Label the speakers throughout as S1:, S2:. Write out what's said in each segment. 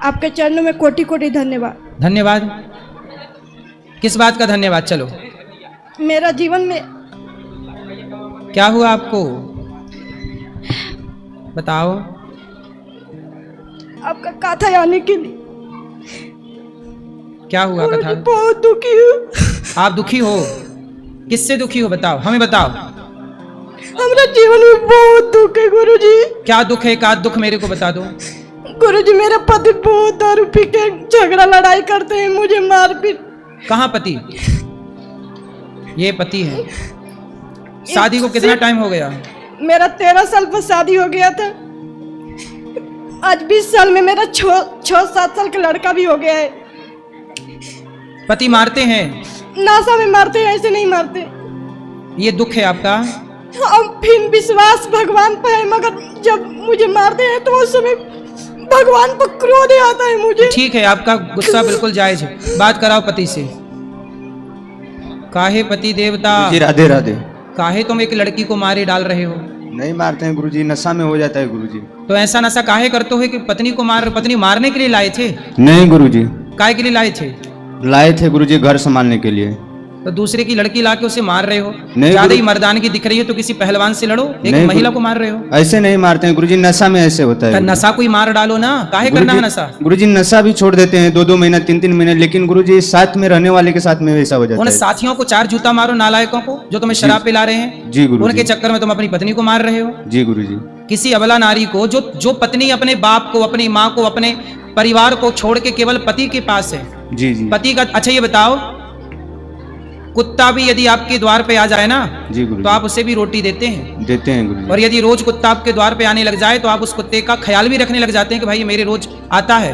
S1: आपके चरणों में कोटि कोटि धन्यवाद।
S2: धन्यवाद? किस बात का धन्यवाद? चलो,
S1: मेरा जीवन में
S2: क्या हुआ आपको बताओ।
S1: आपका कथा आने के लिए
S2: क्या हुआ कथा?
S1: बहुत दुखी हूँ।
S2: आप दुखी हो? किससे दुखी हो बताओ, हमें बताओ।
S1: हमारा जीवन में बहुत दुख है गुरुजी।
S2: क्या दुख है? एक आध दुख मेरे को बता दो।
S1: गुरुजी मेरा पति बहुत दारू पी के झगड़ा लड़ाई करते हैं, मुझे मारपीट।
S2: कहाँ पति? ये पति है। शादी को कितना टाइम हो गया?
S1: मेरा 13 साल पर शादी हो गया था। आज 20 साल में मेरा 6-7 साल का लड़का भी हो गया है।
S2: पति मारते हैं?
S1: नासा में मारते हैं, ऐसे नहीं मारते।
S2: ये दुख है आपका?
S1: अब फिर विश्वास भगवान पर है, मगर जब मुझे मारते हैं तो उस समय भगवान पर क्रोध आता है मुझे।
S2: ठीक है, आपका गुस्सा बिल्कुल जायज है। बात कराओ पति से। काहे पति देवता?
S3: जी राधे राधे।
S2: काहे तुम एक लड़की को मारे डाल रहे हो?
S3: नहीं मारते हैं गुरुजी, नशा में हो जाता है गुरुजी।
S2: तो ऐसा नशा काहे करते हो कि पत्नी को पत्नी मारने के लिए लाए थे?
S3: नहीं गुरुजी।
S2: काहे के लिए लाए थे?
S3: लाए थे गुरुजी घर संभालने के लिए।
S2: तो दूसरे की लड़की लाके उसे मार रहे हो?
S3: नहीं
S2: ज्यादा ही मर्दानगी दिख रही है तो किसी पहलवान से लड़ो, एक महिला को मार रहे हो।
S3: ऐसे नहीं मारते हैं गुरुजी, नशा में ऐसे होता है।
S2: नशा कोई मार डालो ना, काहे करना है नशा?
S3: गुरुजी नशा भी छोड़ देते हैं 2-2 महीना 3-3 महीने, लेकिन गुरुजी साथ में रहने वाले के साथ में वैसा हो जाता है।
S2: उन साथियों को 4 जूता मारो, नालायकों को जो तुम्हें शराब पिला रहे हैं।
S3: जी गुरुजी।
S2: उनके चक्कर में तुम अपनी पत्नी को मार रहे हो।
S3: जी गुरुजी।
S2: किसी अबला नारी को जो पत्नी अपने बाप को, अपनी माँ को, अपने परिवार को छोड़ के केवल पति के पास है।
S3: जी जी।
S2: पति का। अच्छा ये बताओ, कुत्ता भी यदि आपके द्वार पे आ जाए ना,
S3: जी गुरुजी,
S2: तो आप उसे भी रोटी देते हैं?
S3: देते हैं गुरुजी।
S2: और यदि रोज कुत्ता आपके द्वार पे आने लग जाए तो आप उस कुत्ते का ख्याल भी रखने लग जाते हैं कि भाई मेरे रोज आता है।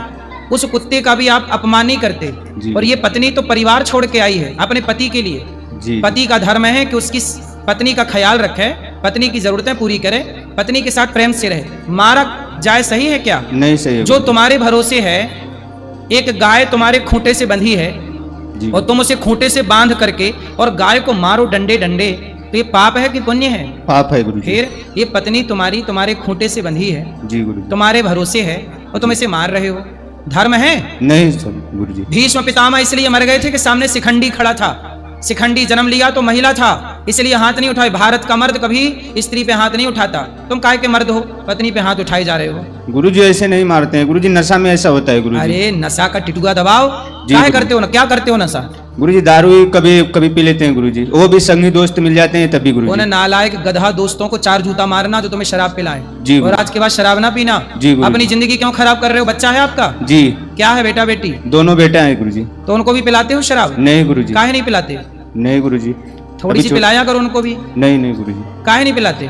S2: उस कुत्ते का भी आप अपमान नहीं करते। और ये पत्नी तो परिवार छोड़ के आई है अपने पति के लिए।
S3: जी।
S2: पति का धर्म है कि उसकी पत्नी का ख्याल रखे, पत्नी की जरूरतें पूरी करे, पत्नी के साथ प्रेम से रहे। मारा जाए सही है क्या?
S3: नहीं सही है।
S2: जो तुम्हारे भरोसे है, एक गाय तुम्हारे खूंटे से बंधी है और तुम उसे खूंटे से बांध करके और गाय को मारो डंडे डंडे, तो ये पाप है कि पुण्य है?
S3: पाप है गुरुजी।
S2: फिर ये पत्नी तुम्हारी तुम्हारे खूंटे से बंधी है,
S3: जी गुरुजी,
S2: तुम्हारे भरोसे है और तुम इसे मार रहे हो, धर्म है?
S3: नहीं सर गुरुजी।
S2: भीष्म पितामह इसलिए मर गए थे कि सामने शिखंडी खड़ा था। शिखंडी जन्म लिया तो महिला था, इसलिए हाथ नहीं उठाए। भारत का मर्द कभी स्त्री पे हाथ नहीं उठाता। तुम काहे के मर्द हो, पत्नी पे हाथ उठाए जा रहे हो?
S3: गुरुजी ऐसे नहीं मारते हैं गुरुजी, नशा में ऐसा होता है गुरुजी।
S2: अरे नशा का टिटुआ दबाओ, काहे करते हो ना? क्या करते हो नशा?
S3: गुरुजी दारू ही कभी कभी पी लेते हैं गुरुजी, वो भी संगी दोस्त मिल जाते हैं तभी गुरुजी।
S2: उन्हें नालायक गधा दोस्तों को 4 जूता मारना जो तुम्हें शराब पिलाए।
S3: जी
S2: और आज के बाद शराब ना पीना।
S3: जी गुरुजी।
S2: अपनी जिंदगी क्यों खराब कर रहे हो? बच्चा है आपका?
S3: जी।
S2: क्या है? बेटा बेटी?
S3: दोनों बेटा है गुरुजी।
S2: तो उनको भी पिलाते हो शराब?
S3: नहीं गुरुजी।
S2: काहे नहीं पिलाते?
S3: नहीं गुरुजी।
S2: थोड़ी सी पिलाया करो उनको भी।
S3: नहीं नहीं गुरुजी।
S2: काहे नहीं पिलाते?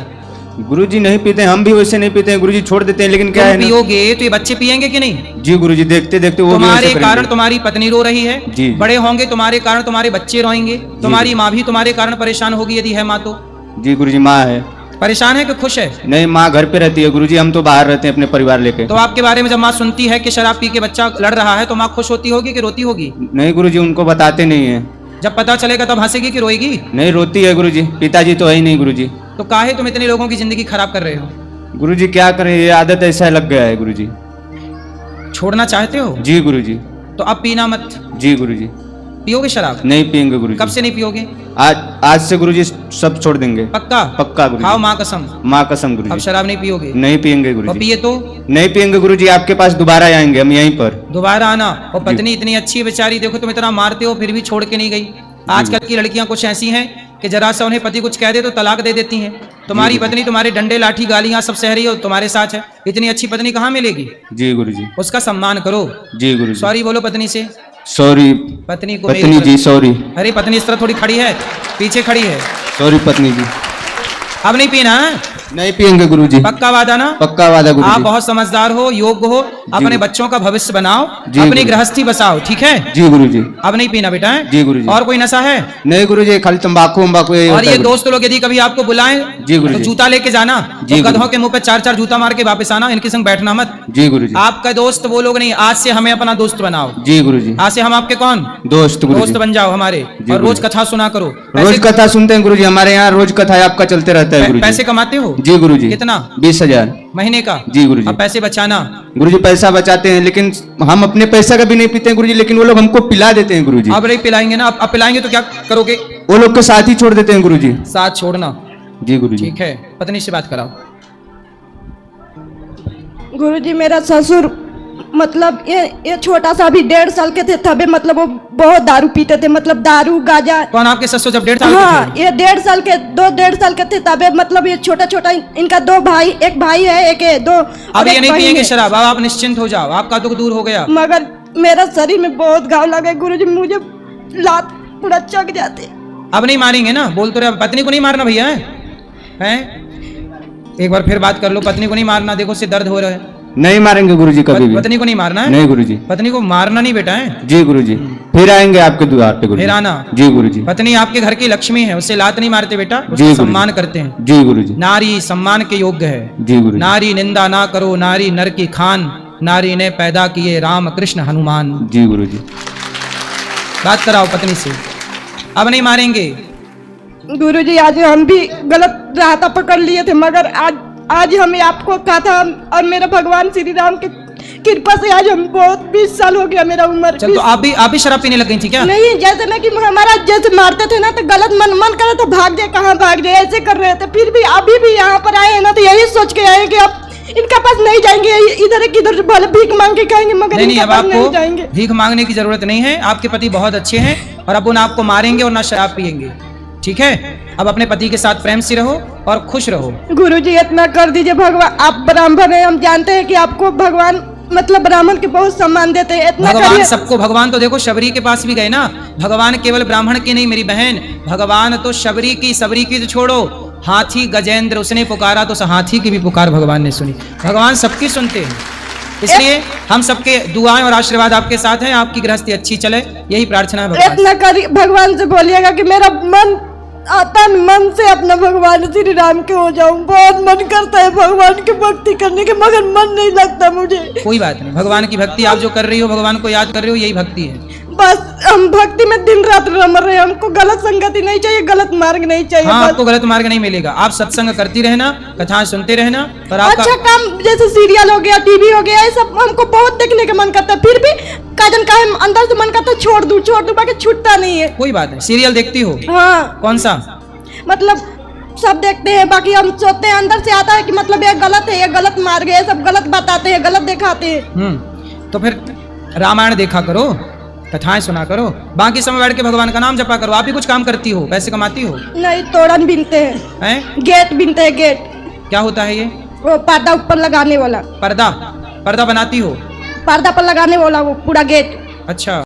S3: गुरुजी नहीं पीते, हम भी वैसे नहीं पीते हैं गुरुजी, छोड़ देते हैं। लेकिन क्या है,
S2: पियोगे तो ये बच्चे पियेंगे कि नहीं?
S3: जी गुरुजी, देखते देखते वो
S2: तुम्हारे कारण तुम्हारी पत्नी रो रही है,
S3: जी।
S2: बड़े होंगे तुम्हारे कारण तुम्हारे बच्चे रोएंगे, तुम्हारी माँ भी तुम्हारे कारण परेशान होगी यदि है माँ तो।
S3: जी गुरुजी। माँ है
S2: परेशान है कि खुश है?
S3: नहीं, माँ घर पे रहती है गुरुजी, हम तो बाहर रहते हैं अपने परिवार लेके।
S2: तो आपके बारे में जब माँ सुनती है कि शराब पी के बच्चा लड़ रहा है तो माँ खुश होती होगी कि रोती होगी?
S3: नहीं गुरुजी, उनको बताते नहीं है।
S2: जब पता चलेगा तब हंसेगी कि रोएगी?
S3: नहीं, रोती है गुरुजी, पिताजी तो है ही नहीं गुरुजी।
S2: तो काहे तुम इतने लोगों की जिंदगी खराब कर रहे हो?
S3: गुरुजी क्या करें, ये आदत ऐसा लग गया है गुरुजी।
S2: छोड़ना चाहते हो?
S3: जी गुरुजी।
S2: तो अब पीना मत।
S3: जी गुरुजी।
S2: पियोगे शराब?
S3: नहीं पियेंगे गुरुजी।
S2: कब से नहीं पियोगे?
S3: आज से गुरुजी सब छोड़ देंगे।
S2: पक्का?
S3: पक्का गुरुजी।
S2: खाओ माँ कसम।
S3: माँ कसम गुरुजी।
S2: अब शराब नहीं पियोगे?
S3: नहीं पियेंगे
S2: और
S3: गुरुजी।
S2: पिए तो?
S3: नहीं पियेंगे गुरुजी, आपके पास दोबारा आएंगे हम यहीं पर।
S2: दोबारा आना। और पत्नी इतनी अच्छी बेचारी, देखो तुम इतना मारते हो फिर भी छोड़ के नहीं गई। आजकल की लड़कियां कुछ ऐसी हैं कि जरा सा उन्हें पति कुछ कह दे तो तलाक दे देती हैं। तुम्हारी पत्नी तुम्हारे डंडे लाठी गालियां सब सह रही है और तुम्हारे साथ है। इतनी अच्छी पत्नी कहाँ मिलेगी?
S3: जी गुरुजी।
S2: उसका सम्मान करो।
S3: जी गुरुजी।
S2: सॉरी बोलो पत्नी से।
S3: सॉरी
S2: पत्नी को।
S3: पत्नी जी सॉरी।
S2: अरे पत्नी इस तरह थोड़ी खड़ी है, पीछे खड़ी है।
S3: सॉरी पत्नी जी।
S2: अब नहीं पीना है?
S3: नहीं पियेंगे गुरुजी।
S2: पक्का वादा ना?
S3: पक्का वादा गुरुजी।
S2: आप बहुत समझदार हो, योग्य हो, अपने बच्चों का भविष्य बनाओ,
S3: जी
S2: अपनी
S3: गुरुजी।
S2: गृहस्थी बसाओ, ठीक है?
S3: जी गुरुजी।
S2: अब नहीं पीना बेटा है?
S3: जी गुरुजी।
S2: और कोई नशा है?
S3: नहीं गुरुजी, खाली तंबाकू वंबाकू यही
S2: और
S3: होता
S2: ये
S3: है
S2: दोस्त लोग यदि कभी आपको बुलाएं
S3: जी गुरुजी।
S2: तो जूता लेके जाना,
S3: जी
S2: तो गधों के मुंह पे 4-4 जूता मार के वापस आना, इनके संग बैठना मत।
S3: जी गुरुजी।
S2: आपका दोस्त वो लोग नहीं, आज से हमें अपना दोस्त बनाओ।
S3: जी गुरुजी।
S2: आज से हम आपके कौन?
S3: दोस्त गुरुजी।
S2: दोस्त बन जाओ हमारे। और रोज
S3: गुरुजी।
S2: कथा सुना करो।
S3: रोज कथा सुनते हैं गुरुजी, हमारे यहाँ रोज कथा आपका चलते रहता है गुरुजी।
S2: पैसे कमाते हो?
S3: जी गुरुजी।
S2: कितना?
S3: 20,000
S2: महीने का?
S3: जी गुरुजी।
S2: अब पैसे बचाना।
S3: गुरुजी पैसा बचाते हैं, लेकिन हम अपने पैसा का भी नहीं पीते हैं गुरुजी, लेकिन वो लोग हमको पिला देते हैं गुरुजी।
S2: अब नहीं पिलाएंगे ना, अब पिलाएंगे तो क्या करोगे?
S3: वो लोग के साथ ही छोड़ देते हैं गुरुजी।
S2: साथ छोड़ना।
S3: जी गुरुजी।
S2: ठीक है, पत्नी से बात कराओ।
S1: गुरुजी मेरा ससुर मतलब ये छोटा सा अभी 1.5 साल के थे तबे मतलब वो बहुत दारू पीते थे, मतलब दारू गांजा।
S2: कौन आपके ससुर जब 1.5 साल के
S1: हाँ
S2: थे?
S1: ये 1.5 साल के 1.5 साल के थे तबे मतलब ये छोटा छोटा इनका 2 भाई, एक भाई है एक है 2।
S2: अब ये नहीं पिएंगे शराब, अब आप निश्चिंत हो जाओ, आपका दुख दूर हो गया।
S1: मगर मेरा शरीर में बहुत घाव लगे गुरुजी, मुझे लात पूरा चक जाते।
S2: अब नहीं मारेंगे ना? बोल तो रहे, पत्नी को नहीं मारना भैया हैं? एक बार फिर बात कर लो, पत्नी को नहीं मारना, देखो उससे दर्द हो रहा है।
S3: नहीं मारेंगे गुरुजी कभी भी।
S2: पत्नी को नहीं मारना है?
S3: नहीं गुरुजी।
S2: पत्नी को मारना नहीं बेटा है।
S3: जी गुरुजी। फिर आएंगे आपके द्वार पे गुरुजी।
S2: फिर आना।
S3: जी गुरुजी।
S2: पत्नी आपके घर की लक्ष्मी है, उससे लात नहीं मारते बेटा,
S3: जी
S2: उसका
S3: गुरुजी।
S2: सम्मान करते हैं।
S3: जी गुरुजी।
S2: नारी सम्मान के योग्य है।
S3: जी गुरुजी।
S2: नारी निंदा ना करो, नारी नर की खान, नारी ने पैदा किए राम कृष्ण हनुमान।
S3: जी गुरुजी।
S2: बात कराओ पत्नी से, अब नहीं मारेंगे।
S1: गुरुजी आज हम भी गलत रास्ता पकड़ लिए थे, मगर आज हमें आपको कहा था, और मेरा भगवान श्री राम के कृपा से आज हम बहुत 20 साल हो गया मेरा उम्र।
S2: चल तो आप भी शराब पीने लग गई थी क्या?
S1: नहीं, जैसे ना कि हमारा जैसे मारते थे ना तो गलत मन कर रहा था, भाग जाए कहाँ भाग जाए ऐसे कर रहे थे। फिर भी अभी भी यहाँ पर आए हैं ना तो यही सोच के आए कि अब इनका पास नहीं जाएंगे, इधर किधर भले भीख मांग के खाएंगे, मगर
S2: नहीं,
S1: इनके
S2: अब
S1: पास नहीं
S2: आपको
S1: जाएंगे।
S2: भीख मांगने की जरूरत नहीं है, आपके पति बहुत अच्छे हैं और अब उन आपको मारेंगे और ना शराब पिएंगे। ठीक है, अब अपने पति के साथ प्रेम से रहो और खुश रहो।
S1: गुरुजी इतना कर दीजिए, भगवान आप ब्राह्मण हैं, हम जानते हैं कि आपको भगवान मतलब ब्राह्मण के बहुत सम्मान देते हैं, इतना
S2: भगवान
S1: करिए।
S2: सबको, भगवान तो देखो शबरी के पास भी गए ना, भगवान केवल ब्राह्मण की नहीं मेरी बहन, भगवान तो शबरी की, सबरी की तो छोड़ो, हाथी गजेंद्र उसने पुकारा तो हाथी की भी पुकार भगवान ने सुनी। भगवान सबकी सुनते हैं, इसलिए हम सबके दुआएं और आशीर्वाद आपके साथ हैं, आपकी गृहस्थी अच्छी चले, यही प्रार्थना है भगवान से।
S1: इतना करिए, भगवान से बोलिएगा कि मेरा मन तन मन से अपना भगवान श्री राम के हो जाऊं। बहुत मन करता है भगवान की भक्ति करने के, मगर मन नहीं लगता मुझे।
S2: कोई बात नहीं, भगवान की भक्ति आप जो कर रही हो, भगवान को याद कर रही हो, यही भक्ति है।
S1: बस हम भक्ति में दिन रात रम रहे हैं, हमको गलत संगति नहीं चाहिए, गलत मार्ग नहीं चाहिए।
S2: हाँ,
S1: बस
S2: आपको गलत मार्ग नहीं मिलेगा, आप सत्संग करती रहना, कथाएं सुनते रहना, पर आपका
S1: अच्छा काम जैसे सीरियल हो गया, टीवी हो गया, ये सब हमको बहुत देखने का मन करता है, फिर भी काजन का अंदर से मन करता है छोड़ दूं बाकी छूटता नहीं है।
S2: कोई बात नहीं। सीरियल देखती हो?
S1: हाँ
S2: कौन सा?
S1: मतलब सब देखते हैं, बाकी हम सोचते हैं अंदर से आता है कि मतलब ये गलत है, ये गलत मार्ग है, सब गलत बताते हैं, गलत दिखाते हैं।
S2: तो फिर रामायण देखा करो, कथाएं सुना करो, बाकी समय बैठ के भगवान का नाम जपा करो। आप भी कुछ काम करती हो, पैसे कमाती हो?
S1: नहीं, तोरण बिनते हैं,
S2: हैं?
S1: गेट बिनते हैं। गेट
S2: क्या होता है ये?
S1: वो पर्दा ऊपर लगाने वाला,
S2: पर्दा? पर्दा बनाती हो?
S1: पर्दा पर लगाने वाला वो पूरा गेट।
S2: अच्छा।